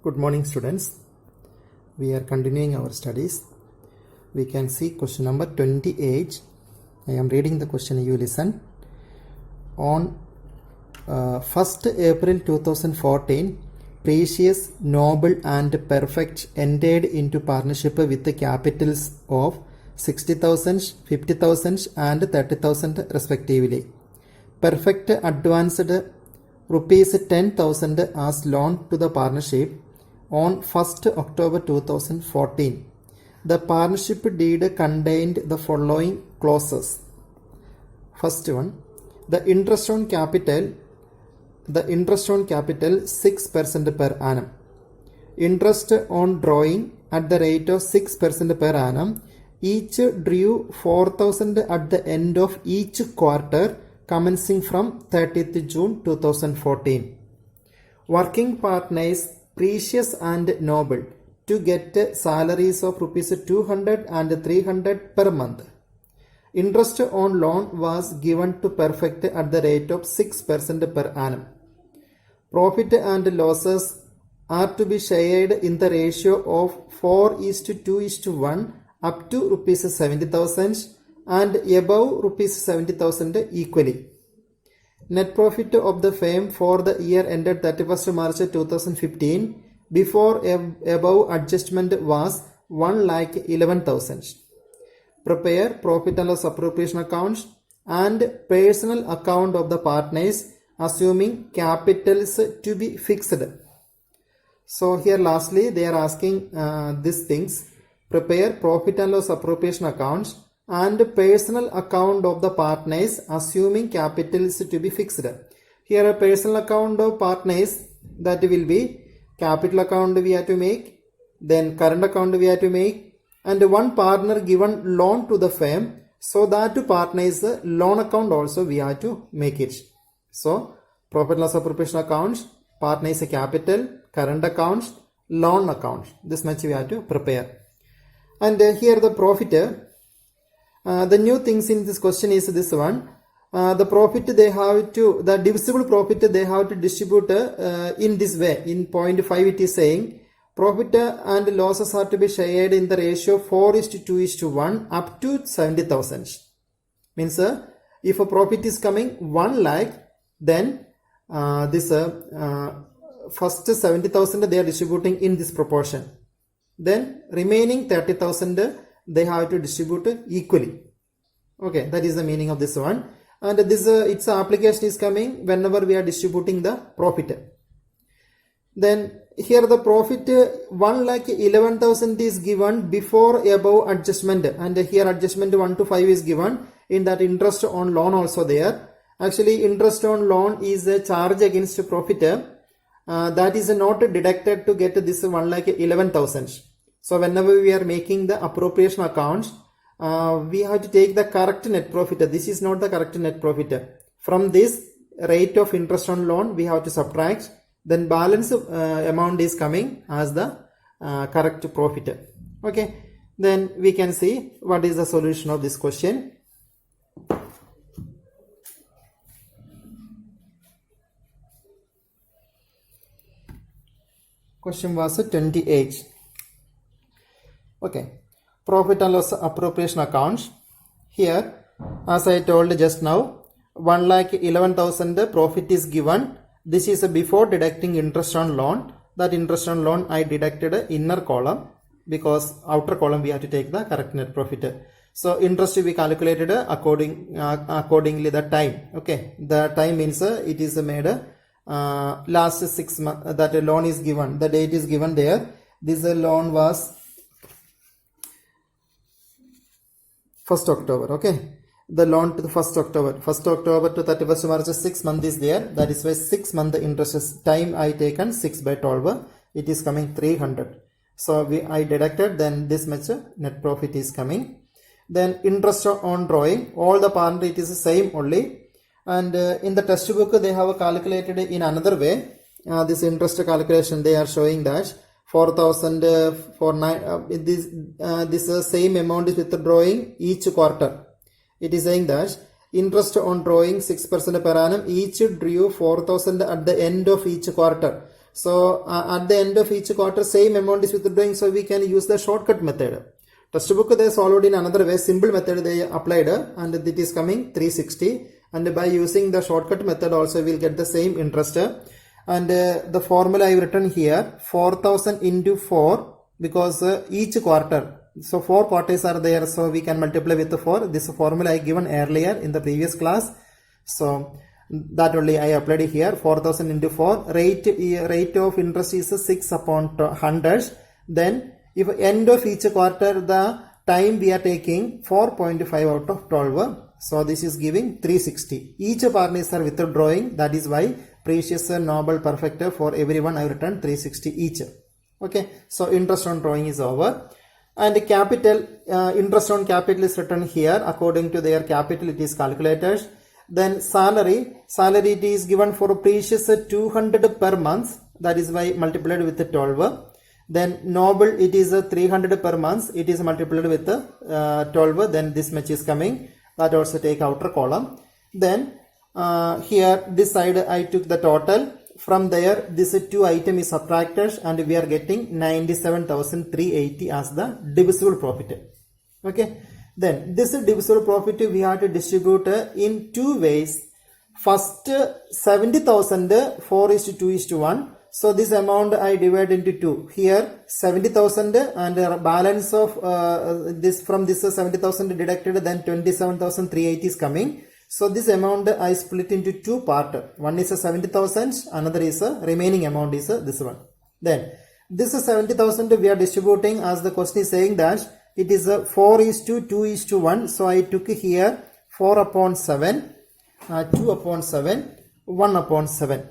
Good morning, students. We are continuing our studies. We can see question number 28. I am reading the question, you listen. On 1st April 2014, Precious, Noble and Perfect entered into partnership with the capitals of 60,000, 50,000 and 30,000 respectively. Perfect advanced rupees 10,000 as loan to the partnership on 1st October 2014. The partnership deed contained the following clauses. First one, the interest on capital 6% per annum. Interest on drawing at the rate of 6% per annum. Each drew 4,000 at the end of each quarter commencing from 30th June 2014. Working partners Precious and Noble to get salaries of rupees 200 and 300 per month. Interest on loan was given to Perfect at the rate of 6% per annum. Profit and losses are to be shared in the ratio of 4:2:1 up to rupees 70,000 and above rupees 70,000 equally. Net profit of the firm for the year ended 31st March 2015 before above adjustment was 1,11,000. Prepare profit and loss appropriation accounts and personal account of the partners assuming capitals to be fixed. So here lastly they are asking these things. Prepare profit and loss appropriation accounts and personal account of the partners assuming capitals to be fixed. Here a personal account of partners, that will be capital account we have to make, then current account we have to make, and one partner given loan to the firm, so that to partners loan account also we have to make it. So profit and loss appropriation accounts, partners capital, current accounts, loan accounts, this much we have to prepare. And here the profit, the new things in this question is this one. The profit they have to, the divisible profit they have to distribute in this way. In point 5 it is saying profit and losses are to be shared in the ratio 4:2:1 up to 70,000. Means if a profit is coming 1 lakh, then this first 70,000 they are distributing in this proportion. Then remaining 30,000 they have to distribute equally. Okay, that is the meaning of this one. And this its application is coming whenever we are distributing the profit. Then here the profit 1,11,000 is given before above adjustment, and here adjustment 1 to 5 is given. In that interest on loan also there. Actually interest on loan is a charge against profit that is not deducted to get this 1,11,000. So whenever we are making the appropriation accounts, we have to take the correct net profit. This is not the correct net profit. From this rate of interest on loan we have to subtract, then balance amount is coming as the correct profit. Okay, then we can see what is the solution of this question. Question was 28. Okay, profit and loss appropriation accounts. Here as I told just now, 1,11,000 profit is given. This is before deducting interest on loan. That interest on loan I deducted inner column, because outer column we have to take the correct net profit. So interest we calculated accordingly the time. Okay, the time means it is made last 6 months that a loan is given. The date is given there. This loan was 1st October. Okay, the loan to the 1st October to 31st March 6 months is there. That is why 6 month interest is time I taken 6/12. It is coming 300. So I deducted, then this much net profit is coming. Then interest on drawing, all the partner it is the same only. And in the textbook they have calculated in another way. This interest calculation they are showing that 4,000 for 9 this same amount is withdrawing each quarter. It is saying that interest on drawing 6% per annum, each drew 4,000 at the end of each quarter So at the end of each quarter, same amount is withdrawing, so we can use the shortcut method. Textbook they solved in another way, simple method they applied, and it is coming 360, and by using the shortcut method also we'll get the same interest. And the formula I've written here, 4000 into 4, because each quarter, so 4 quarters are there, so we can multiply with 4. This formula I given earlier in the previous class, so that only I applied here. 4000 into 4, rate of interest is 6 upon 100. Then if end of each quarter, the time we are taking 4.5 out of 12, so this is giving 360. Each partners are withdrawing, that is why precious, noble, perfect, for everyone I written 360 each. Okay, so interest on drawing is over. And capital, interest on capital is written here. According to their capital it is calculated. Then salary it is given for precious 200 per month, that is why multiplied with 12. Then noble it is 300 per month, it is multiplied with 12, then this much is coming, that also take outer column. Then here this side I took the total, from there this 2 item is subtracted, and we are getting 97,380 as the divisible profit. Okay, then this divisible profit we have to distribute in 2 ways. First, 70,000 4:2:1. So this amount I divide into 2. Here 70,000 and balance of this, from this 70,000 deducted, then 27,380 is coming. So this amount I split into 2 parts. One is 70,000, another is remaining amount is this one. Then this 70,000 we are distributing, as the question is saying that it is 4:2:1. So I took here 4 upon 7, 2 upon 7, 1 upon 7.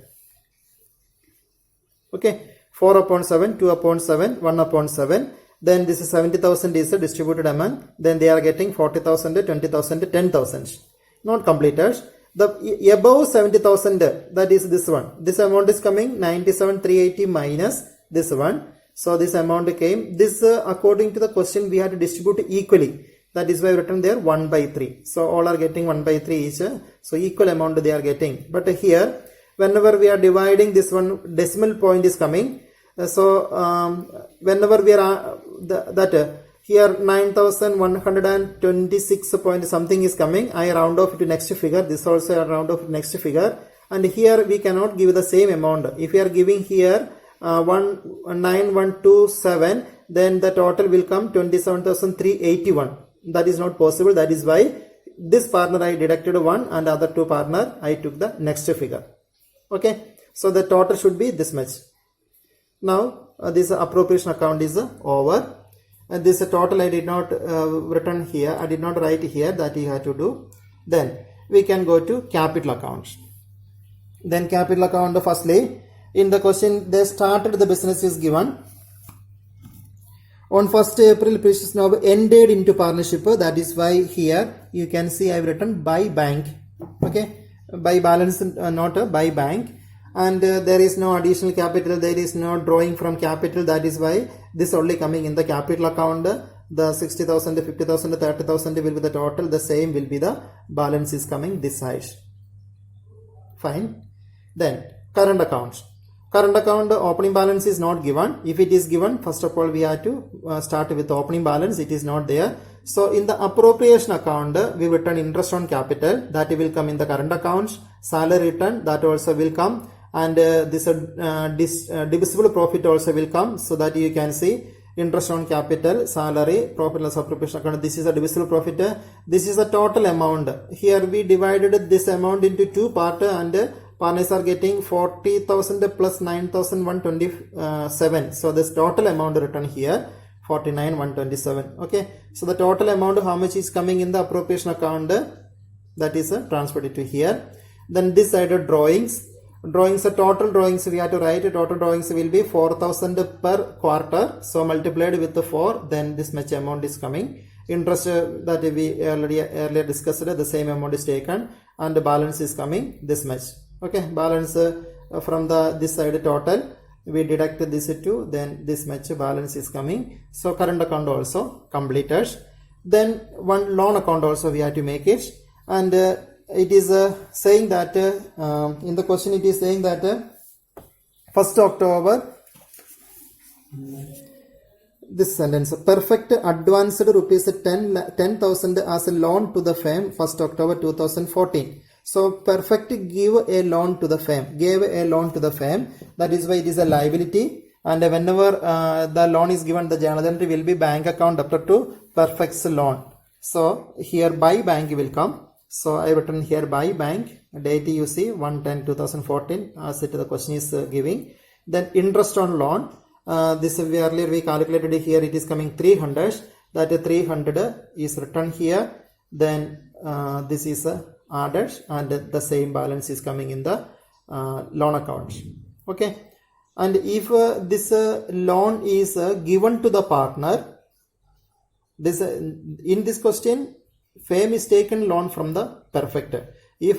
Okay, 4 upon 7, 2 upon 7, 1 upon 7. Then this 70,000 is distributed among, then they are getting 40,000, 20,000, 10,000. Not completed. The above 70,000, that is this one. This amount is coming 97,380 minus this one. So this amount came. This according to the question we have to distribute equally. That is why I written there 1/3. So all are getting 1/3 each. So equal amount they are getting. But here, whenever we are dividing, this one decimal point is coming. Whenever we are here 9,126 point something is coming, I round off to next figure. This also I round off to next figure. And here we cannot give the same amount. If we are giving here 19127, then the total will come 27,381. That is not possible. That is why this partner I deducted 1, and other 2 partner I took the next figure. Okay, so the total should be this much. Now this appropriation account is over, and this total I did not written here, I did not write here, that you have to do. Then we can go to capital account. Then capital account, firstly in the question they started the business is given on 1st April Precious Noble ended into partnership, that is why here you can see I have written by bank. Okay, by balance, not by bank. And there is no additional capital, there is no drawing from capital, that is why this only coming in the capital account. The 60,000, 50,000, 30,000 will be the total, the same will be the balance is coming this side. Fine. Then current account. Current account opening balance is not given. If it is given, first of all we have to start with the opening balance. It is not there. So in the appropriation account, we return interest on capital, that will come in the current account. Salary return, that also will come, and this divisible profit also will come. So that you can see interest on capital, salary, profit loss appropriation account. This is a divisible profit. This is the total amount. Here we divided this amount into 2 parts, and partners are getting 40,000 plus 9,127. So this total amount written here 49,127. Okay, so the total amount how much is coming in the appropriation account, that is transferred to here. Then this side of drawings, total drawings we have to write. Total drawings will be 4,000 per quarter, so multiplied with the 4, then this much amount is coming. Interest that we earlier discussed, the same amount is taken, and the balance is coming this much. Okay, balance from this side total we deduct this 2, then this much balance is coming. So current account also completed. Then one loan account also we have to make it, and it is saying that in the question it is saying that 1st October, this sentence, Perfect advanced rupees 10,000 as a loan to the firm 1st October 2014. So Perfect gave a loan to the firm, that is why it is a liability, and whenever the loan is given, the journal entry will be bank account debtor to Perfect's loan. So here by bank will come. So I written here by bank, date you see 1/10/2014 as it the question is giving. Then interest on loan, this earlier we calculated here, it is coming 300, that 300 is written here, then this is added and the same balance is coming in the loan account. Okay, and if this loan is given to the partner, this in this question firm is taken loan from the Perfect. If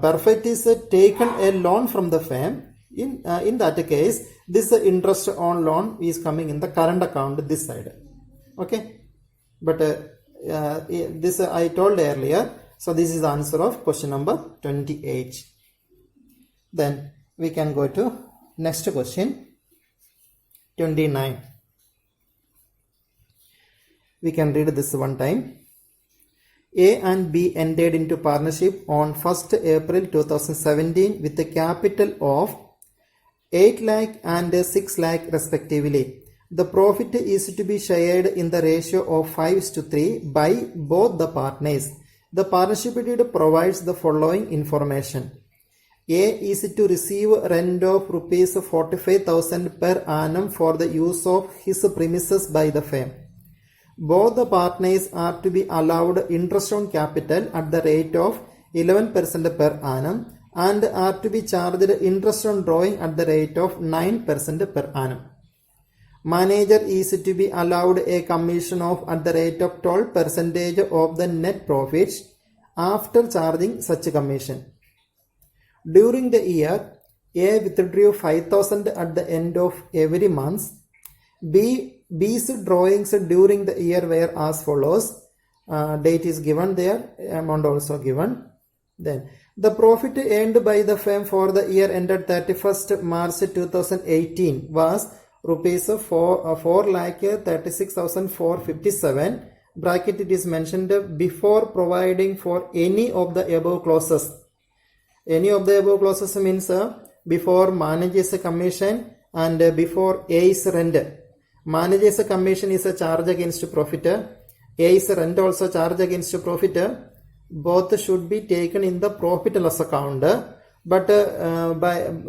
Perfect is taken a loan from the firm, in that case this interest on loan is coming in the current account this side. Okay, but this I told earlier. So this is the answer of question number 28. Then we can go to next question, 29. We can read this one time. A and B entered into partnership on 1st April 2017 with a capital of 8 lakh and 6 lakh respectively. The profit is to be shared in the ratio of 5:3 by both the partners. The partnership deed provides the following information. A is to receive rent of rupees 45,000 per annum for the use of his premises by the firm. Both the partners are to be allowed interest on capital at the rate of 11% per annum and are to be charged interest on drawing at the rate of 9% per annum. Manager is to be allowed a commission of at the rate of 12% of the net profits after charging such a commission. During the year, A withdrew 5,000 at the end of every month. B's drawings during the year were as follows. Date is given there, amount also given. Then the profit earned by the firm for the year ended 31st March 2018 was rupees 4,36,457. Bracket it is mentioned before providing for any of the above clauses. Any of the above clauses means before manager's commission and before A's rent. Manager's commission is a charge against profit. A's rent also charge against profit. Both should be taken in the profit and loss account. But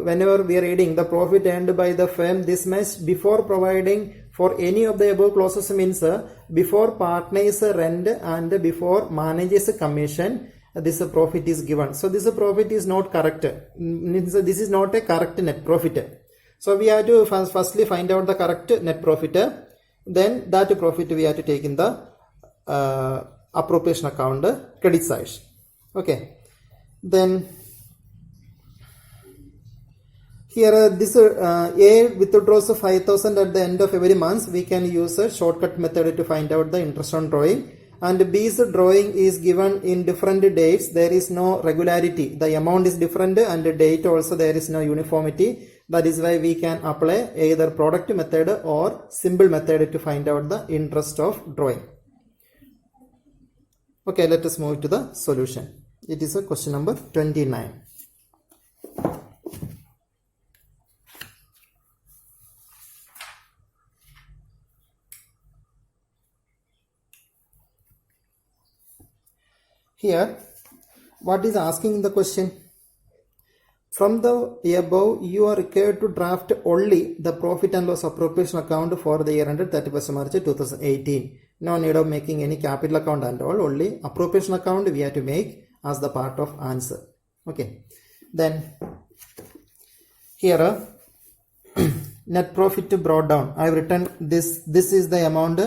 whenever we are reading the profit earned by the firm, this must before providing for any of the above clauses means before partner's rent and before manager's commission, this profit is given. So this profit is not correct. This is not a correct net profit. So we have to firstly find out the correct net profit. Then that profit we have to take in the appropriation account, credit side. Okay. Then here this A withdraws 5,000 at the end of every month. We can use a shortcut method to find out the interest on drawing. And B's drawing is given in different dates. There is no regularity. The amount is different and the date also there is no uniformity. That is why we can apply either product method or simple method to find out the interest of drawing. Okay, let us move to the solution. It is a question number 29. Here, what is asking in the question? From the above, you are required to draft only the profit and loss appropriation account for the year ended 31st March 2018. No need of making any capital account and all. Only appropriation account we have to make as the part of answer. Okay. Then here net profit brought down. I have written this. This is the amount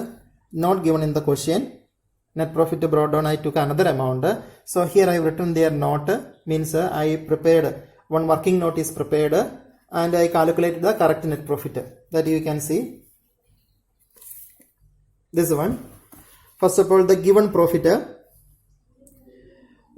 not given in the question. Net profit brought down. I took another amount. So here I have written there not means I prepared one working note is prepared and I calculated the correct net profit. That you can see. This one. First of all, the given profit,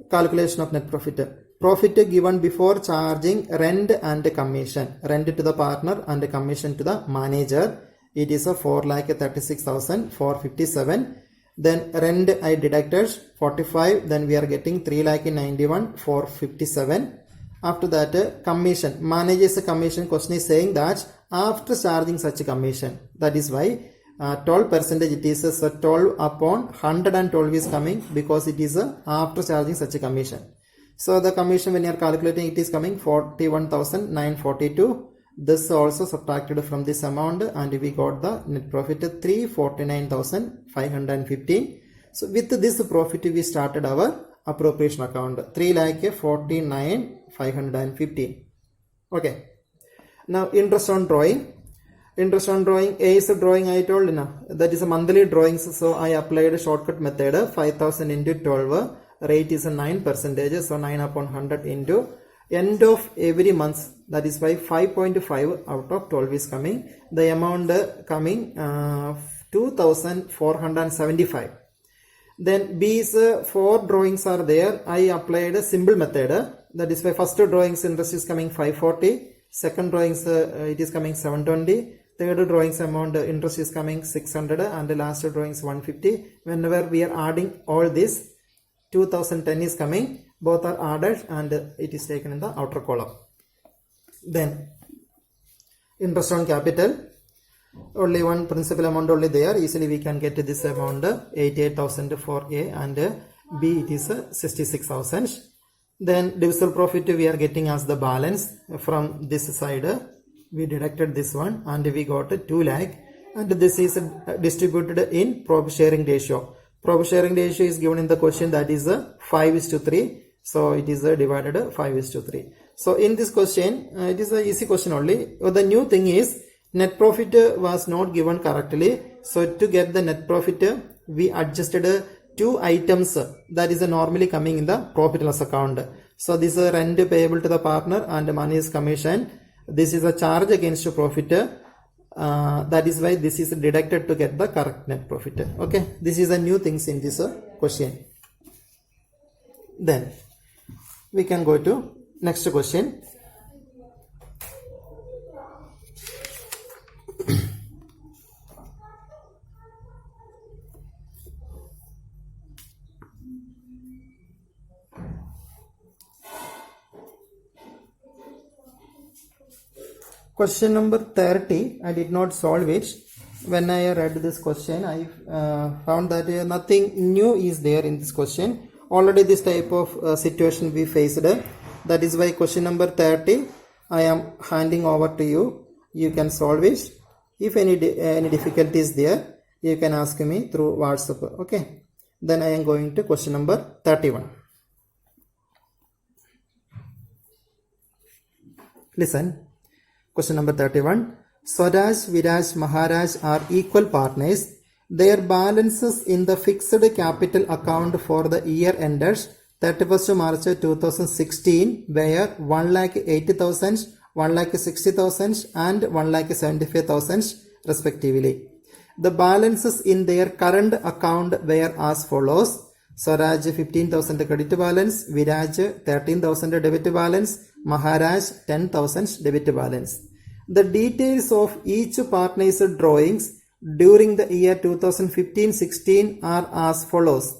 calculation of net profit. Profit given before charging rent and commission. Rent to the partner and commission to the manager. It is a 4,36,457. Then rent I deducted 45. Then we are getting 3,91,457. After that, commission. Manager's commission question is saying that after charging such a commission. That is why 12% it is so 12 upon 112 is coming because it is after charging such a commission. So the commission when you are calculating it is coming 41,942. This also subtracted from this amount and we got the net profit 349,515. So with this profit we started our appropriation account 3,49,515. Okay. Now interest on drawing. Interest on drawing, A is a drawing I told you, that is a monthly drawings. So I applied a shortcut method 5,000 into 12. Rate is a 9%. So 9 upon 100 into end of every month. That is why 5.5 out of 12 is coming. The amount coming 2,475. Then B is 4 drawings are there. I applied a simple method. That is why first drawings interest is coming 540. Second drawings it is coming 720. Third drawings amount interest is coming 600 and the last drawings 150. Whenever we are adding all this, 2010 is coming. Both are added and it is taken in the outer column. Then interest on capital. Only one principal amount only there. Easily we can get this amount 88,000 for A and B it is 66,000. Then divisible profit we are getting as the balance from this side. We deducted this one and we got 2 lakh and this is distributed in profit sharing ratio. Profit sharing ratio is given in the question, that is 5:3. So it is divided 5:3. So in this question it is an easy question only. The new thing is net profit was not given correctly. So to get the net profit we adjusted 2 items that is normally coming in the profit loss account. So this is rent payable to the partner and money is commission. This is a charge against profit. That is why this is deducted to get the correct net profit. Okay, this is a new things in this question. Then we can go to next question. Question number 30, I did not solve it. When I read this question, I found that nothing new is there in this question. Already this type of situation we faced. That is why question number 30, I am handing over to you. You can solve it. If any difficulty is there, you can ask me through WhatsApp. Okay. Then I am going to question number 31. Listen. Question number 31. Swaraj, Viraj, Maharaj are equal partners. Their balances in the fixed capital account for the year ended 31st March 2016 were 1,80,000, 1,60,000 and 1,75,000 respectively. The balances in their current account were as follows. Swaraj 15,000 credit balance, Viraj 13,000 debit balance, Maharaj 10,000 debit balance. The details of each partner's drawings during the year 2015-16 are as follows.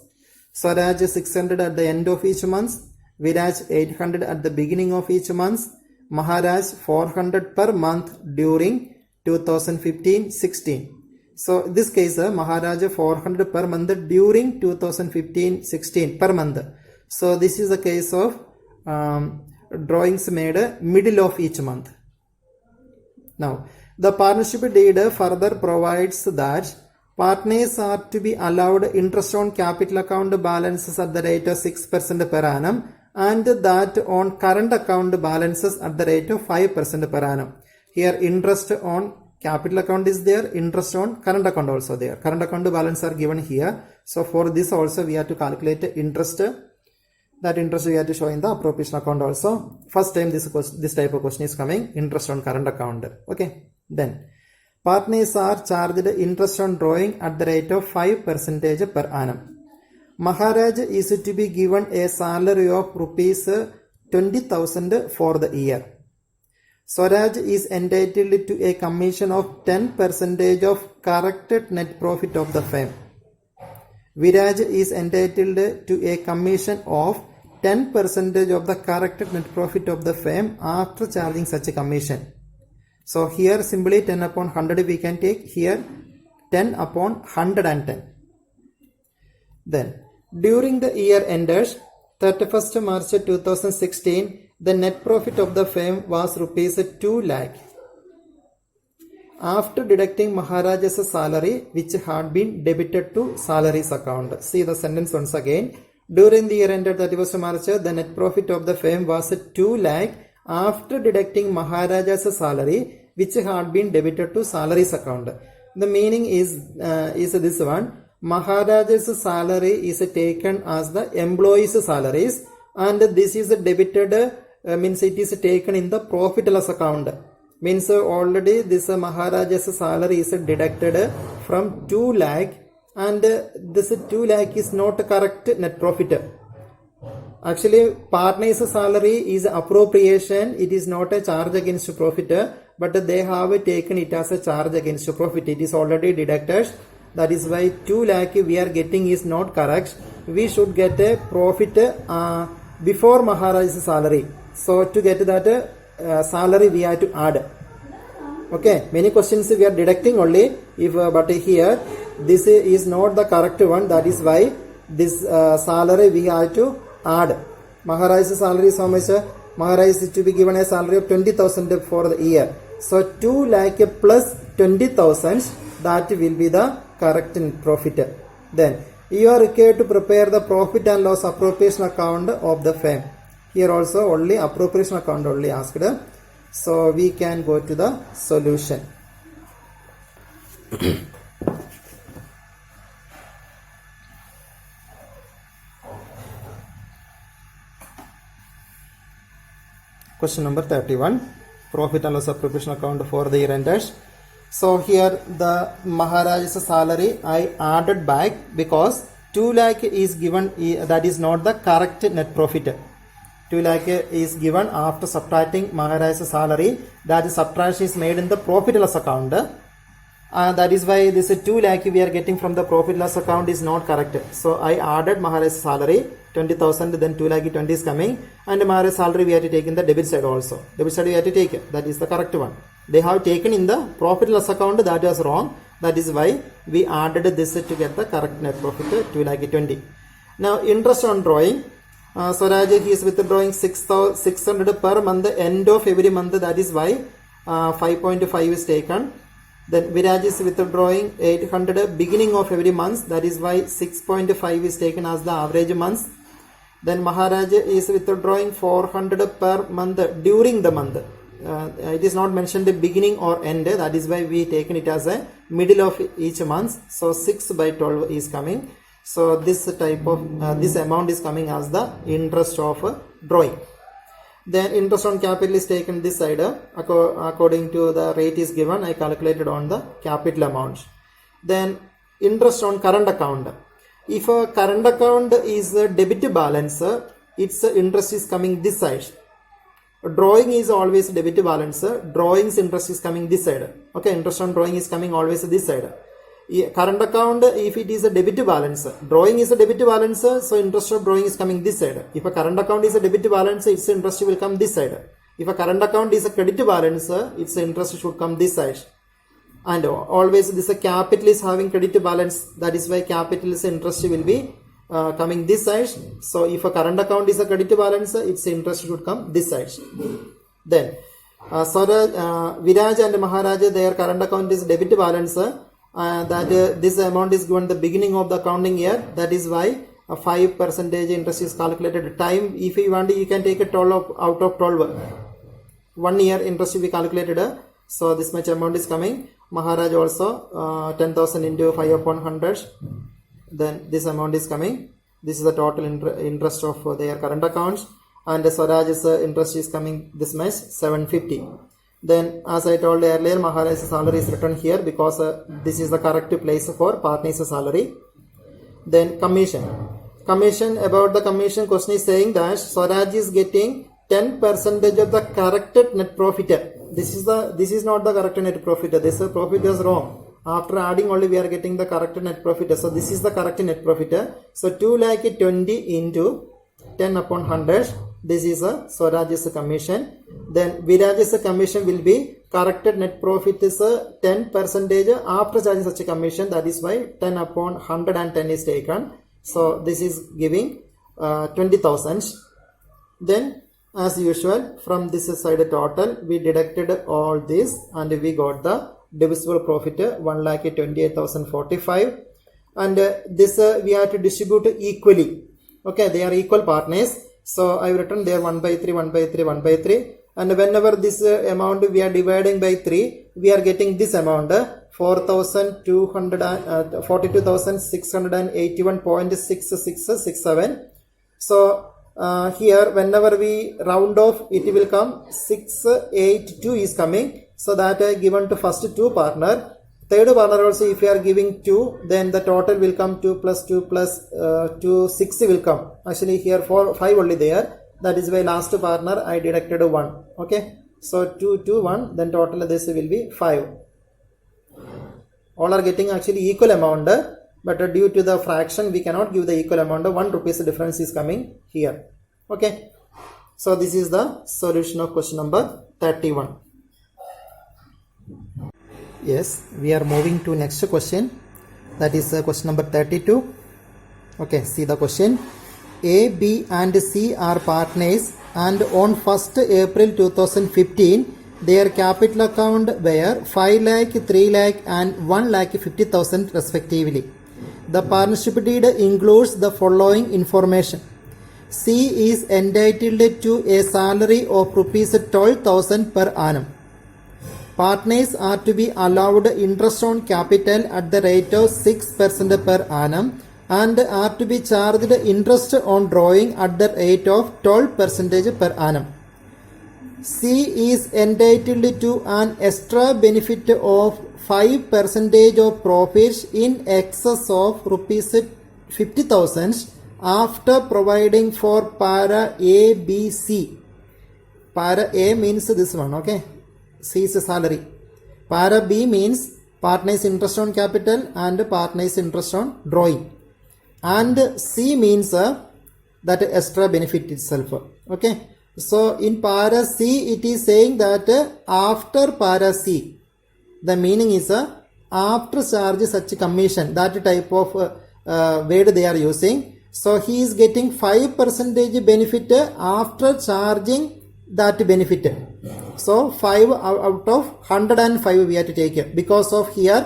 Swaraj 600 at the end of each month, Viraj 800 at the beginning of each month, Maharaj 400 per month during 2015-16. So in this case, Maharaj 400 per month during 2015-16 per month. So this is a case of drawings made middle of each month. Now, the partnership deed further provides that partners are to be allowed interest on capital account balances at the rate of 6% per annum and that on current account balances at the rate of 5% per annum. Here interest on capital account is there, interest on current account also there. Current account balance are given here. So for this also we have to calculate interest. That interest we have to show in the appropriation account also. First time this type of question is coming, interest on current account. Okay. Then partners are charged interest on drawing at the rate of 5% per annum. Maharaj is to be given a salary of rupees 20,000 for the year. Swaraj is entitled to a commission of 10% of corrected net profit of the firm. Viraj is entitled to a commission of 10% of the corrected net profit of the firm after charging such a commission. So here simply 10 upon 100 we can take, here 10 upon 110. Then during the year ended 31st March 2016, the net profit of the firm was rupees 2 lakh. After deducting Maharaja's salary which had been debited to salaries account. See the sentence once again. During the year ended 31st March, the net profit of the firm was 2 lakh after deducting Maharaja's salary which had been debited to salaries account. The meaning is this one. Maharaja's salary is taken as the employee's salaries and this is debited, means it is taken in the profit loss account. Means already this Maharaja's salary is deducted from 2 lakh and this 2 lakh is not correct net profit. Actually partner's salary is appropriation, it is not a charge against profit, but they have taken it as a charge against profit. It is already deducted. That is why 2 lakh we are getting is not correct. We should get a profit before Maharaja's salary. So to get that salary we have to add. Okay, many questions we are deducting only, but here this is not the correct one. That is why this salary we have to add. Maharaja's salary is how much? Maharaj is to be given a salary of 20,000 for the year. So 2 lakh plus 20,000, that will be the correct net profit. Then you are required to prepare the profit and loss appropriation account of the firm. Here also only appropriation account only asked. So we can go to the solution. Question number 31. Profit and loss appropriation account for the year ended. So here the Maharaja's salary I added back because 2 lakh is given, that is not the correct net profit. 2 lakh is given after subtracting Maharaja's salary. That subtraction is made in the profit loss account. That is why this 2 lakh we are getting from the profit loss account is not correct. So I added Maharaja's salary 20,000, then 2 lakh 20 is coming, and Maharaja's salary we have to take in the debit side also. Debit side we have to take it. That is the correct one. They have taken in the profit loss account, that was wrong. That is why we added this to get the correct net profit 2 lakh 20. Now interest on drawing. Swaraj he is withdrawing 600 per month end of every month. That is why 5.5 is taken. Then Viraj is withdrawing 800 beginning of every month. That is why 6.5 is taken as the average month. Then Maharaj is withdrawing 400 per month during the month. It is not mentioned the beginning or end. That is why we taken it as a middle of each month. So 6 by 12 is coming. So this type of this amount is coming as the interest of drawing. Then interest on capital is taken this side. According to the rate is given, I calculated on the capital amount. Then interest on current account. If a current account is a debit balance, its interest is coming this side. Drawing is always debit balance. Drawing's interest is coming this side. Okay, interest on drawing is coming always this side. Current account, if it is a debit balance, drawing is a debit balance, so interest of drawing is coming this side. If a current account is a debit balance, its interest will come this side. If a current account is a credit balance, its interest should come this side. And always this capital is having credit balance, that is why capital's interest will be coming this side. So if a current account is a credit balance, its interest should come this side. Then Viraj and Maharaja, their current account is debit balance. This amount is given the beginning of the accounting year. That is why a 5% interest is calculated. Time, if you want, you can take a 12 out of 12. 1 year interest will be calculated. So this much amount is coming. Maharaj also 10,000 into 5 upon 100. Then this amount is coming. This is the total interest of their current accounts. And Swaraj's interest is coming this much, 750. Then as I told earlier, Maharaj's salary is written here because this is the correct place for partner's salary. Then commission. About the commission, question is saying that Swaraj is getting 10% of the corrected net profit. This is not the corrected net profit. This profit is wrong. After adding only we are getting the corrected net profit. So this is the correct net profit. So 2,20,000 into 10 upon 100. This is a Swaraj's commission. Then Viraj's commission will be corrected net profit is 10% after charging such a commission. That is why 10 upon 110 is taken. So this is giving 20,000. Then as usual from this side total we deducted all this and we got the divisible profit 1,28,045, and this we have to distribute equally. Okay, they are equal partners. So I have written there 1 by 3, 1 by 3, 1 by 3, and whenever this amount we are dividing by 3, we are getting this amount 42,681.6667. So here whenever we round off it will come 682 is coming. So that given to first two partner. Third partner also if you are giving 2, then the total will come 2 plus 2 plus 2, 6 will come. Actually here 5 only there. That is why last partner I deducted 1. Okay. So 2, 2, 1, then total this will be 5. All are getting actually equal amount, but due to the fraction we cannot give the equal amount. 1 rupees difference is coming here. Okay. So this is the solution of question number 31. Yes, we are moving to next question. That is question number 32. Okay, see the question. A, B and C are partners and on 1st April 2015 their capital account were 5 lakh, 3 lakh and 1 lakh 50,000 respectively. The partnership deed includes the following information. C is entitled to a salary of rupees 12,000 per annum. Partners are to be allowed interest on capital at the rate of 6% per annum and are to be charged interest on drawing at the rate of 12% per annum. C is entitled to an extra benefit of 5% of profits in excess of rupees 50,000 after providing for para A, B, C. Para A means this one, okay. C is salary. Para B means partners interest on capital and partners interest on drawing. And C means that extra benefit itself. Okay. So in para C it is saying that after para C, the meaning is after charge such commission, that type of word they are using. So he is getting 5% benefit after charging that benefit. So 5 out of 105 we have to take it because of here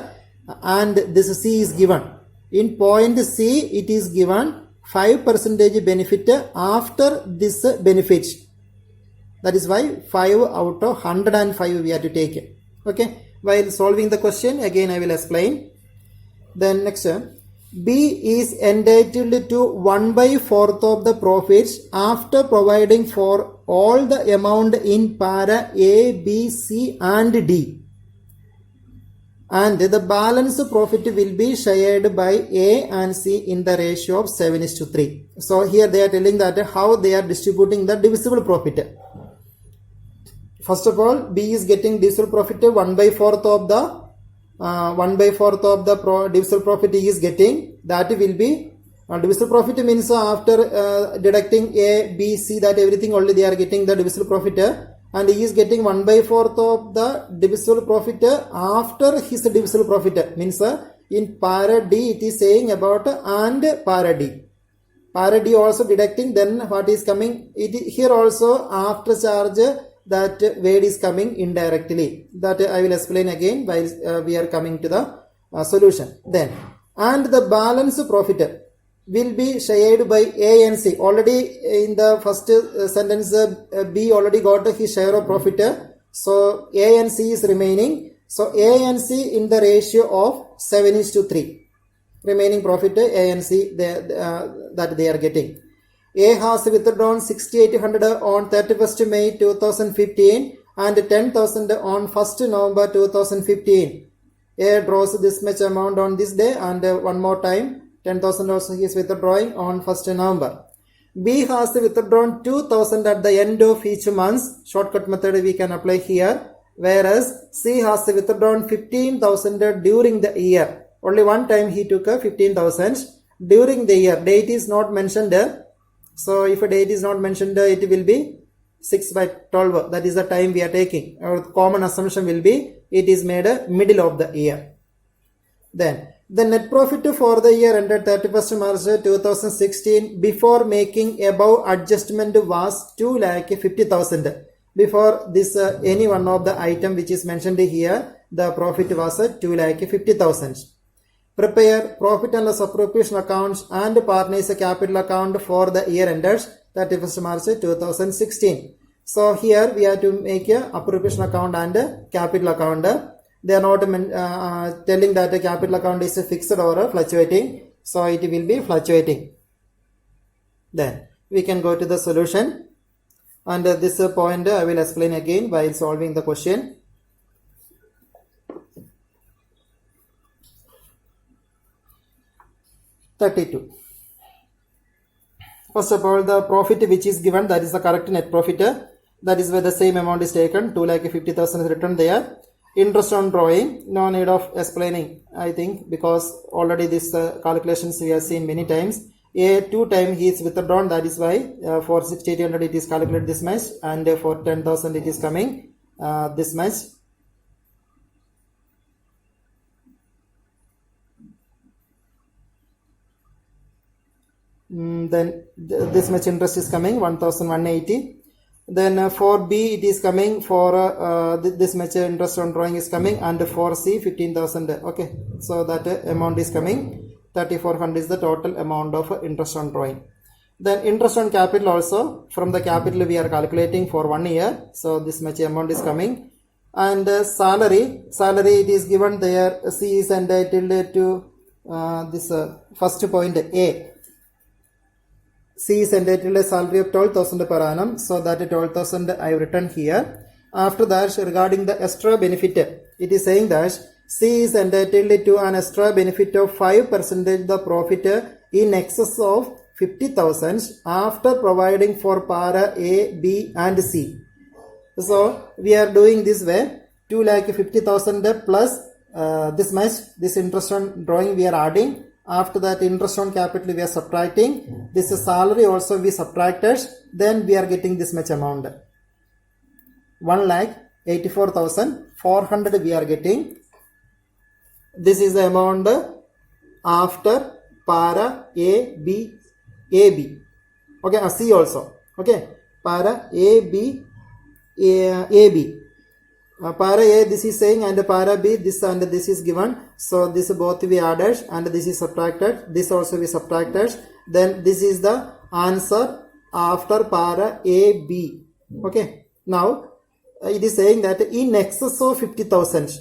and this C is given. In point C it is given 5% benefit after this benefit. That is why 5 out of 105 we have to take it. Okay. While solving the question again I will explain. Then next, B is entitled to 1/4 of the profits after providing for all the amount in para A, B, C and D. And the balance profit will be shared by A and C in the ratio of 7:3. So here they are telling that how they are distributing the divisible profit. First of all, B is getting divisible profit 1/4 of the 1/4 of the divisible profit he is getting. That will be divisible profit means after deducting A, B, C, that everything only they are getting the divisible profit, and he is getting 1/4 of the divisible profit after his divisible profit means in para D it is saying about and para D. Para D also deducting, then what is coming? It here also after charge that word is coming indirectly. That I will explain again while we are coming to the solution. Then and the balance profit will be shared by A and C. Already in the first sentence B already got his share of profit. So A and C is remaining. So A and C in the ratio of 7:3. Remaining profit A and C that they are getting. A has withdrawn 6,800 on 31st May 2015 and 10,000 on 1st November 2015. A draws this much amount on this day and one more time 10,000 also he is withdrawing on 1st November. B has withdrawn 2000 at the end of each month. Shortcut method we can apply here. Whereas C has withdrawn 15,000 during the year. Only one time he took 15,000 during the year. Date is not mentioned. So if a date is not mentioned, it will be 6 by 12. That is the time we are taking. Our common assumption will be it is made middle of the year. Then the net profit for the year ended 31st March 2016 before making above adjustment was 2,50,000. Before this any one of the item which is mentioned here, the profit was 2,50,000. Prepare profit and loss appropriation accounts and partners capital account for the year ended 31st March 2016. So here we have to make a appropriation account and capital account. They are not telling that the capital account is fixed or fluctuating. So it will be fluctuating. Then we can go to the solution. And this point I will explain again while solving the question. First of all, the profit which is given, that is the correct net profit. That is where the same amount is taken. 2,50,000 is written there. Interest on drawing, no need of explaining, I think, because already this calculations we have seen many times. Two time he is withdrawn, that is why for 6,800 it is calculated this much, and for 10,000 it is coming this much. Then this much interest is coming 1,180. Then for B it is coming for this much interest on drawing is coming, and for C 15,000. Okay, so that amount is coming 3,400 is the total amount of interest on drawing. Then interest on capital also, from the capital we are calculating for 1 year, so this much amount is coming. And salary it is given there. C is entitled to this first point A. C is entitled a salary of 12,000 per annum. So that 12,000 I have written here. After that, regarding the extra benefit, it is saying that C is entitled to an extra benefit of 5% the profit in excess of 50,000 after providing for para A, B and C. So we are doing this way. 2,50,000 plus this much, this interest on drawing we are adding. After that, interest on capital we are subtracting. This is salary also we subtracted. Then we are getting this much amount. 1,84,400 we are getting. This is the amount after para A, B, AB. Okay, C also. Okay, para A, B, AB. Para A this is saying, and para B this and this is given. So this both we added and this is subtracted. This also we subtracted. Then this is the answer after para A, B. Okay. Now it is saying that in excess of 50,000.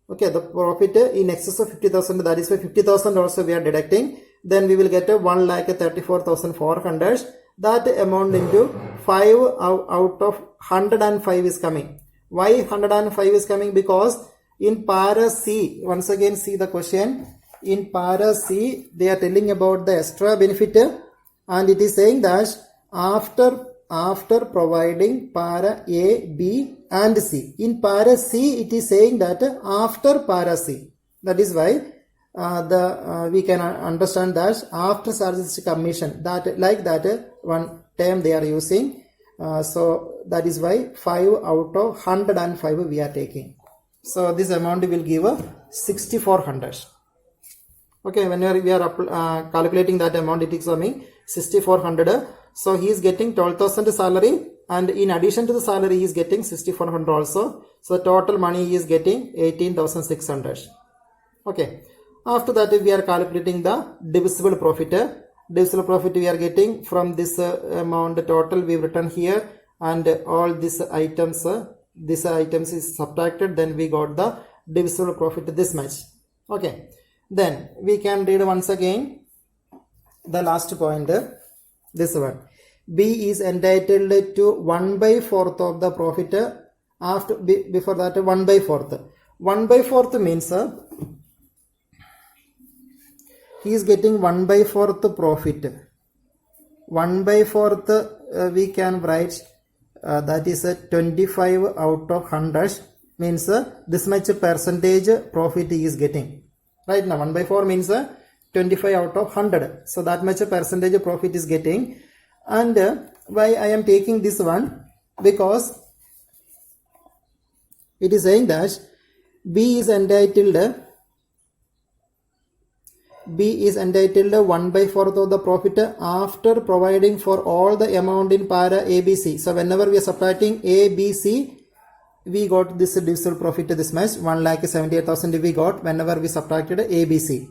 Okay, the profit in excess of 50,000, that is why 50,000 also we are deducting. Then we will get 1,34,400. That amount into 5 out of 105 is coming. Why 105 is coming? Because in para C, once again see the question. In para C, they are telling about the extra benefit, and it is saying that after providing para A, B and C. In para C, it is saying that after para C. That is why we can understand that after service commission, that like that one term they are using. So that is why 5 out of 105 we are taking. So this amount will give 6,400. Okay, when we are calculating that amount, it is coming 6,400. So he is getting 12,000 salary, and in addition to the salary he is getting 6,400 also. So total money he is getting 18,600. Okay, after that we are calculating the divisible profit. Divisible profit we are getting from this amount total we have written here, and all these items is subtracted. Then we got the divisible profit this much. Okay, then we can read once again the last point, this one. B is entitled to 1/4 of the profit. After before that 1/4. 1/4 means he is getting 1/4 profit. 1 by 4th we can write that is a 25 out of 100 means this much percentage profit he is getting. Right now 1 by 4 means 25 out of 100. So that much percentage profit is getting. And why I am taking this one? Because it is saying that B is entitled 1 by 4th of the profit after providing for all the amount in para ABC. So whenever we are subtracting ABC, we got this divisible profit this much, 1,78,000 we got whenever we subtracted ABC.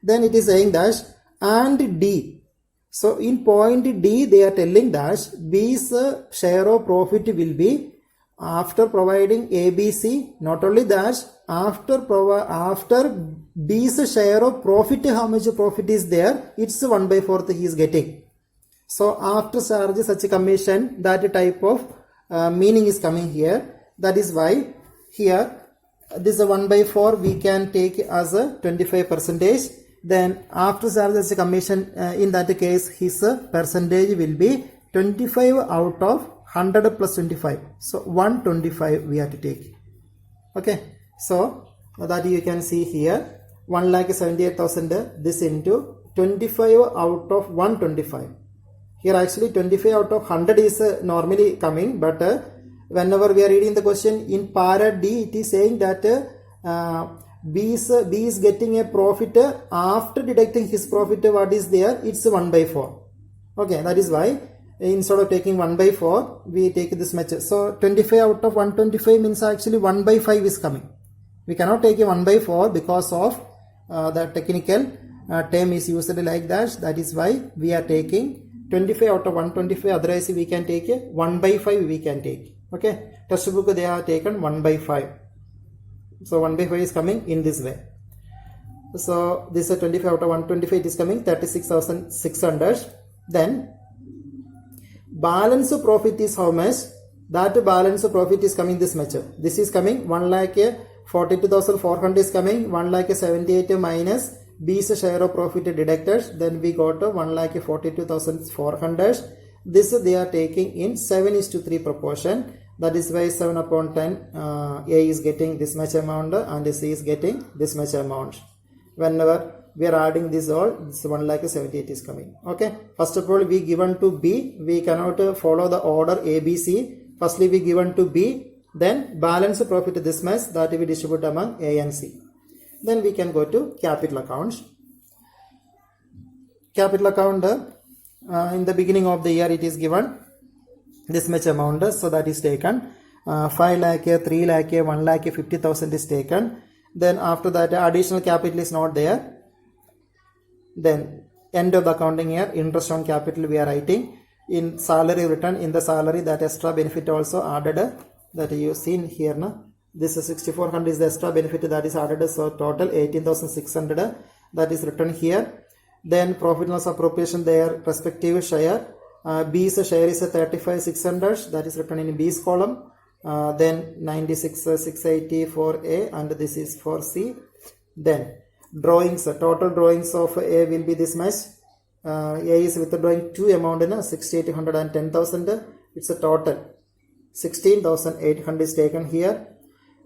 Then it is saying that and D. So in point D, they are telling that B's share of profit will be after providing ABC. Not only that, after B's share of profit, how much profit is there? It's 1 by 4th he is getting. So after charge such a commission, that type of meaning is coming here. That is why here this 1 by 4 we can take as a 25%. Then after charge such a commission, in that case his percentage will be 25 out of 100 plus 25. So 125 we have to take. Okay. So that you can see here 1,78,000 this into 25 out of 125. Here actually 25 out of 100 is normally coming, but whenever we are reading the question in para D, it is saying that B is getting a profit after deducting his profit. What is there? It's 1 by 4. Okay, that is why instead of taking 1 by 4, we take this much. So 25 out of 125 means actually 1 by 5 is coming. We cannot take a 1 by 4 because of the technical term is usually like that. That is why we are taking 25 out of 125. Otherwise we can take a 1 by 5 we can take. Okay, textbook they have taken 1 by 5. So 1 by 5 is coming in this way. So this is 25 out of 125, it is coming 36,600. Then balance of profit is how much? That balance of profit is coming this much. This is coming 1,42,400 is coming, 1,78,000 minus B's share of profit deducted. Then we got 1,42,400. This they are taking in 7:3 proportion. That is why 7 upon 10 A is getting this much amount and C is getting this much amount. Whenever we are adding this all, this 1,78,000 is coming. Okay. First of all, we given to B. We cannot follow the order ABC. Firstly, we given to B. Then balance profit this much that we distribute among A and C. Then we can go to capital accounts. Capital account in the beginning of the year it is given this much amount, so that is taken 5 lakh, 3 lakh, 1 lakh, 50,000 is taken. Then after that additional capital is not there. Then end of the accounting year, interest on capital we are writing. In salary return, in the salary that extra benefit also added, that you seen here now. This is 6,400 is the extra benefit that is added, so total 18,600 that is written here. Then profit and loss appropriation, their respective share. B's share is 35,600 that is written in B's column. Then 96,680 for A and this is for C. Then drawings, total drawings of A will be this much. A is withdrawing 2 amount in 6,800 and 10,000. It's a total 16,800 is taken here.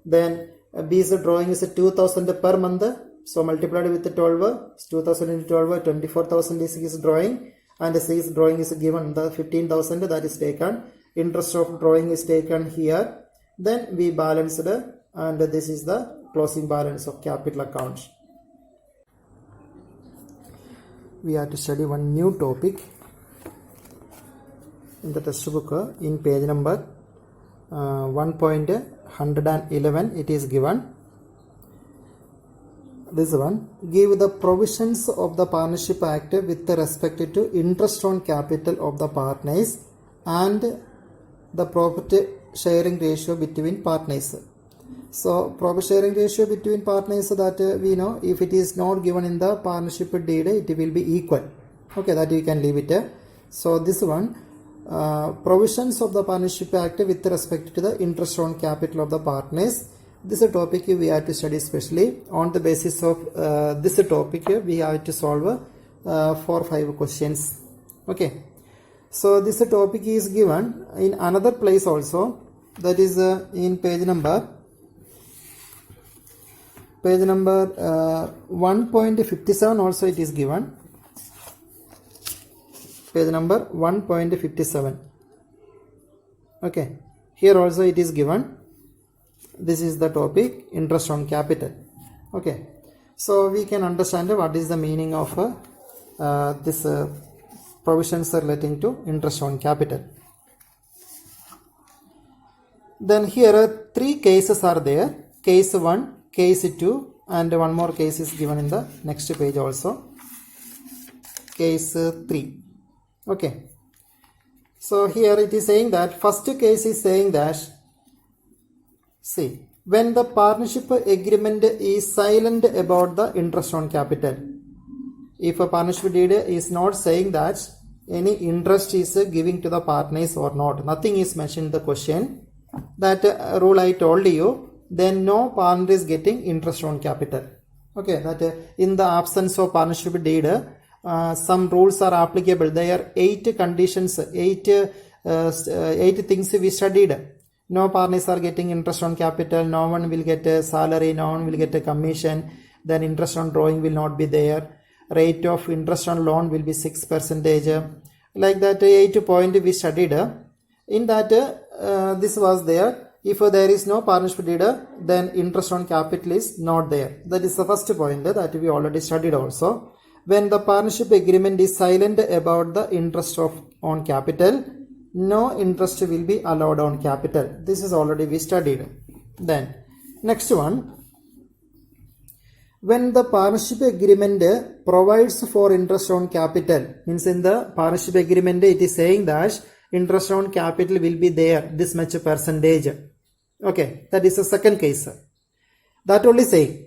Then B's drawing is 2,000 per month. So multiplied with 12, 2,000 into 12, 24,000 is his drawing. And C's drawing is given the 15,000 that is taken. Interest of drawing is taken here. Then we balanced and this is the closing balance of capital accounts. We have to study one new topic in the textbook in page number 1.111. It is given this one. Give the provisions of the Partnership Act with respect to interest on capital of the partners and the profit sharing ratio between partners. So profit sharing ratio between partners, that we know if it is not given in the partnership deed, it will be equal. Okay, that you can leave it. So this one, provisions of the Partnership Act with respect to the interest on capital of the partners. This is a topic we have to study specially. On the basis of this topic, we have to solve 4-5 questions. Okay. So this topic is given in another place also, that is in page number 1.57 also it is given. Page number 1.57. Okay, here also it is given. This is the topic, interest on capital. Okay, so we can understand what is the meaning of this provisions relating to interest on capital. Then here 3 cases are there. Case 1, case 2, and one more case is given in the next page also. Case 3. Okay. So here it is saying that first case is saying that, see, when the partnership agreement is silent about the interest on capital. If a partnership deed is not saying that any interest is giving to the partners or not, nothing is mentioned in the question, that rule I told you, then no partner is getting interest on capital. Okay, that in the absence of partnership deed, some rules are applicable. There are 8 conditions, 8 things we studied. No partners are getting interest on capital, no one will get a salary, no one will get a commission, then interest on drawing will not be there, rate of interest on loan will be 6%, like that 8 point we studied. In that this was there. If there is no partnership deed, then interest on capital is not there. That is the first point that we already studied also. When the partnership agreement is silent about the interest on capital, no interest will be allowed on capital. This is already we studied. Then next one, when the partnership agreement provides for interest on capital, means in the partnership agreement it is saying that interest on capital will be there, this much percentage. Okay, that is the second case. That only saying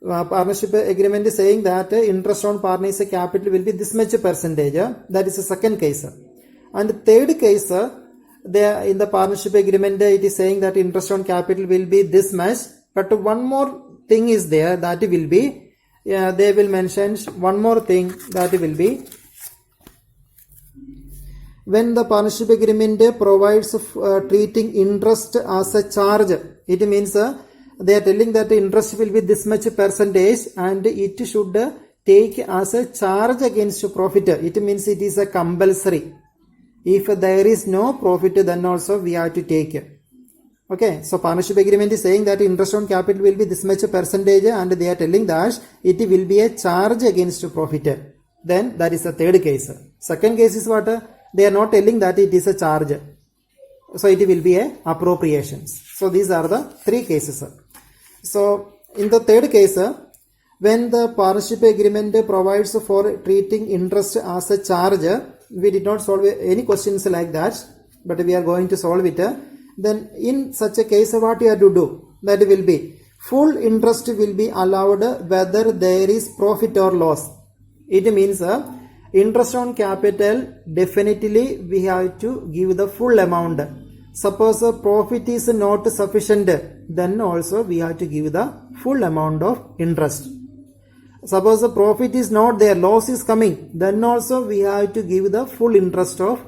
partnership agreement is saying that interest on partners capital will be this much percentage. That is the second case. And the third case, there in the partnership agreement it is saying that interest on capital will be this much, but one more thing is there, that will be, they will mention one more thing, that will be, when the partnership agreement provides treating interest as a charge, it means they are telling that the interest will be this much percentage and it should take as a charge against profit. It means it is a compulsory. If there is no profit, then also we have to take. Okay, so partnership agreement is saying that interest on capital will be this much percentage and they are telling that it will be a charge against profit. Then that is the third case. Second case is what? They are not telling that it is a charge. So it will be a appropriations. So these are the 3 cases. So in the third case, when the partnership agreement provides for treating interest as a charge, we did not solve any questions like that, but we are going to solve it. Then in such a case, what you have to do? That will be, full interest will be allowed whether there is profit or loss. It means interest on capital, definitely we have to give the full amount. Suppose profit is not sufficient, then also we have to give the full amount of interest. Suppose the profit is not there, loss is coming, then also we have to give the full interest of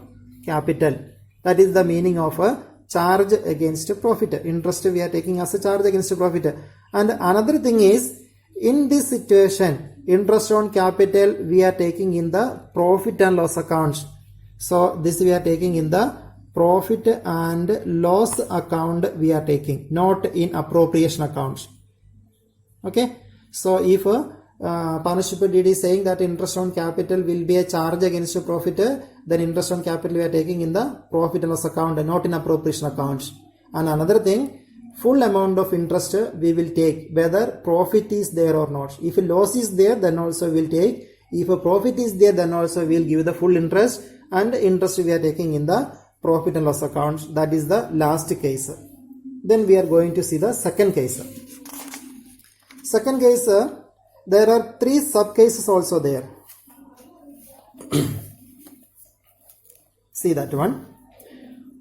capital. That is the meaning of a charge against profit. Interest we are taking as a charge against profit. And another thing is, in this situation, interest on capital we are taking in the profit and loss accounts. So this we are taking in the profit and loss account we are taking, not in appropriation accounts. Okay, so if partnership deed is saying that interest on capital will be a charge against profit, then interest on capital we are taking in the profit and loss account and not in appropriation accounts. And another thing, full amount of interest we will take whether profit is there or not. If a loss is there, then also we will take. If a profit is there, then also we will give the full interest, and interest we are taking in the profit and loss accounts. That is the last case. Then we are going to see the second case. Second case, there are 3 sub cases also there. See that one.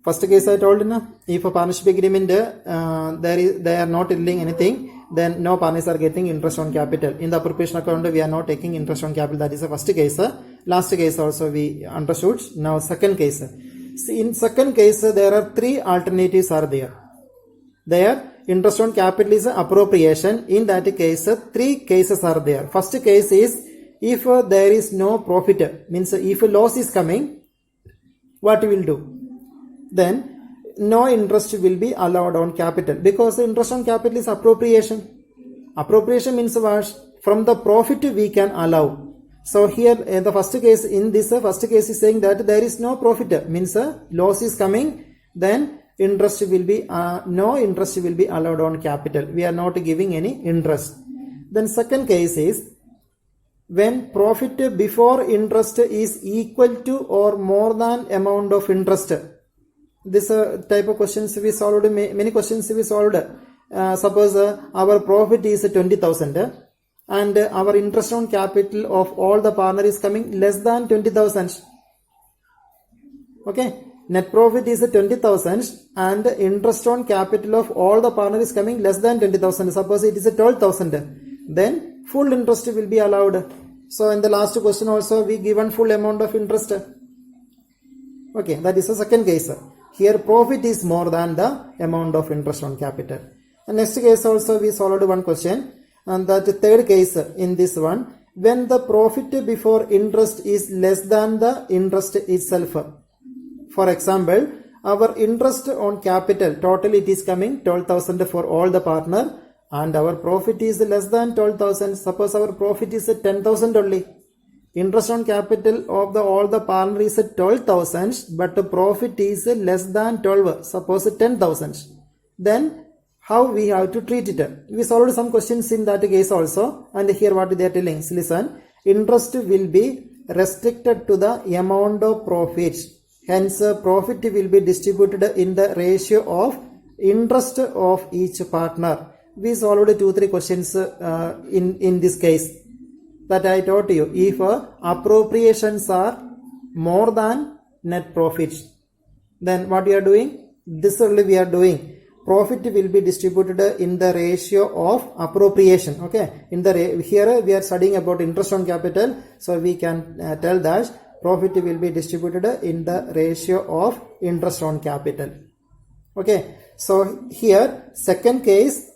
First case I told you, if a partnership agreement they are not telling anything, then no partners are getting interest on capital. In the appropriation account we are not taking interest on capital. That is the first case. Last case also we understood. Now second case. See, in second case there are three alternatives are there. There interest on capital is appropriation. In that case three cases are there. First case is if there is no profit, means if a loss is coming, what we will do? Then no interest will be allowed on capital, because interest on capital is appropriation. Appropriation means what? From the profit we can allow. So here in the first case, in this first case is saying that there is no profit, means loss is coming, then interest will be no interest will be allowed on capital. We are not giving any interest. Then second case is when profit before interest is equal to or more than amount of interest. This type of questions we solved, many questions we solved. Suppose our profit is 20,000 and our interest on capital of all the partner is coming less than 20,000. Okay, net profit is 20,000 and interest on capital of all the partner is coming less than 20,000. Suppose it is 12,000, then full interest will be allowed. So in the last question also we given full amount of interest. Okay, that is the second case. Here profit is more than the amount of interest on capital. And next case also we solved one question, and that third case in this one, when the profit before interest is less than the interest itself. For example, our interest on capital total it is coming 12,000 for all the partner, and our profit is less than 12,000. Suppose our profit is 10,000 only. Interest on capital of all the partner is 12,000, but the profit is less than 12. Suppose 10,000. Then how we have to treat it? We solved some questions in that case also, and here what they are telling. Listen, interest will be restricted to the amount of profit. Hence, profit will be distributed in the ratio of interest of each partner. We solved 2-3 questions in this case that I taught you. If appropriations are more than net profits, then what we are doing? This only we are doing. Profit will be distributed in the ratio of appropriation. Okay, in the here we are studying about interest on capital, so we can tell that profit will be distributed in the ratio of interest on capital. Okay, so here second case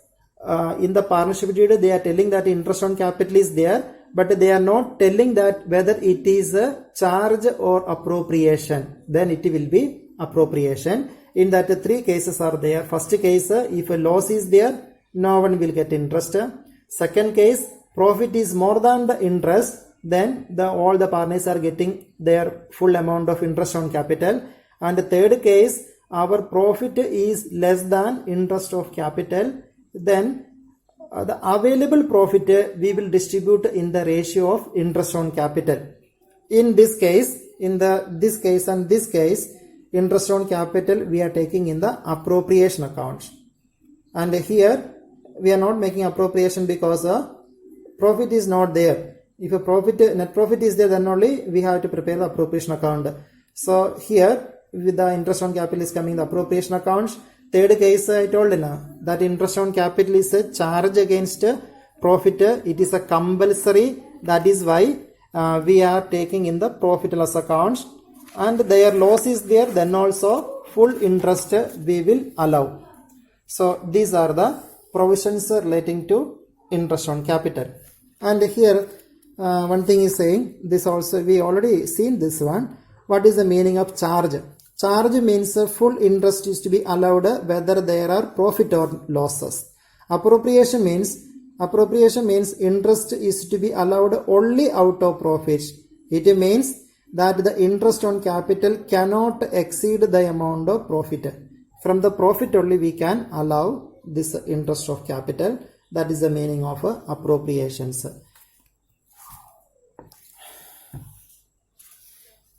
in the partnership deed they are telling that interest on capital is there, but they are not telling that whether it is a charge or appropriation. Then it will be appropriation. In that three cases are there. First case, if a loss is there, no one will get interest. Second case, profit is more than the interest, then all the partners are getting their full amount of interest on capital. And the third case, our profit is less than interest of capital, then the available profit we will distribute in the ratio of interest on capital. In this case, this case and this case, interest on capital we are taking in the appropriation account, and here we are not making appropriation because profit is not there. If a net profit is there, then only we have to prepare the appropriation account. So here with the interest on capital is coming the appropriation account. Third case I told that interest on capital is a charge against profit. It is a compulsory. That is why we are taking in the profit loss account. And their loss is there, then also full interest we will allow. So these are the provisions relating to interest on capital. And here one thing is saying, this also we already seen this one. What is the meaning of charge? Charge means full interest is to be allowed whether there are profit or losses. Appropriation means interest is to be allowed only out of profit. It means that the interest on capital cannot exceed the amount of profit. From the profit only we can allow this interest of capital. That is the meaning of appropriations.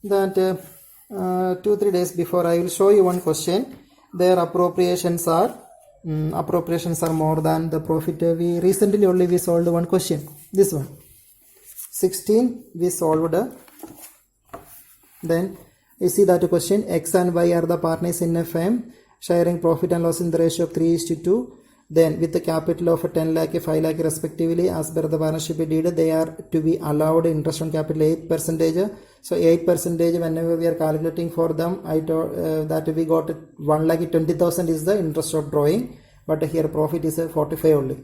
That 2-3 days before I will show you one question. Their appropriations are more than the profit. We recently only we solved one question. This one 16 we solved. Then you see that question, X and Y are the partners in a firm sharing profit and loss in the ratio of 3:2. Then with the capital of 10 lakh, 5 lakh respectively, as per the partnership deed, they are to be allowed interest on capital 8%. So 8% whenever we are calculating for them, I told that we got 1,20,000 is the interest of drawing, but here profit is 45 only.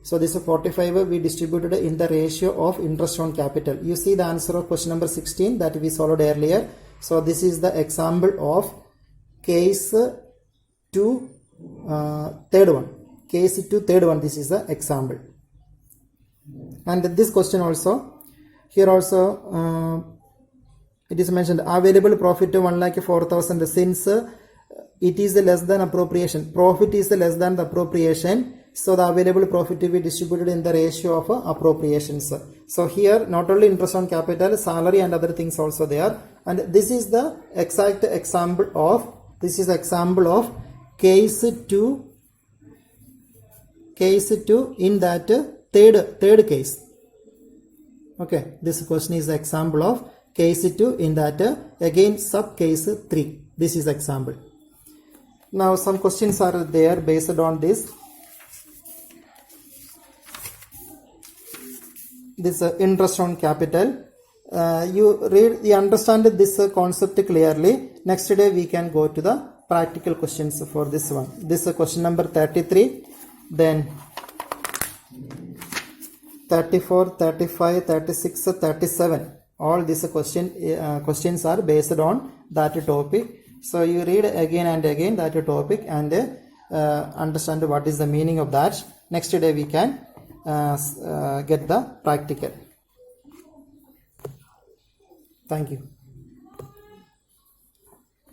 So this 45 we distributed in the ratio of interest on capital. You see the answer of question number 16 that we solved earlier. So this is the example of case 2, third one. Case 2, third one. This is the example. And this question also, here also it is mentioned available profit to 1,04,000 since it is less than appropriation. Profit is less than the appropriation. So the available profit will be distributed in the ratio of appropriations. So here not only interest on capital, salary and other things also there. And this is the exact example of, case 2 in that third case. Okay, this question is the example of case 2 in that again sub case 3. This is example. Now some questions are there based on this. This interest on capital. You understand this concept clearly. Next day we can go to the practical questions for this one. This is question number 33. Then 34, 35, 36, 37. All these questions are based on that topic. So you read again and again that topic and understand what is the meaning of that. Next day we can get the practical. Thank you.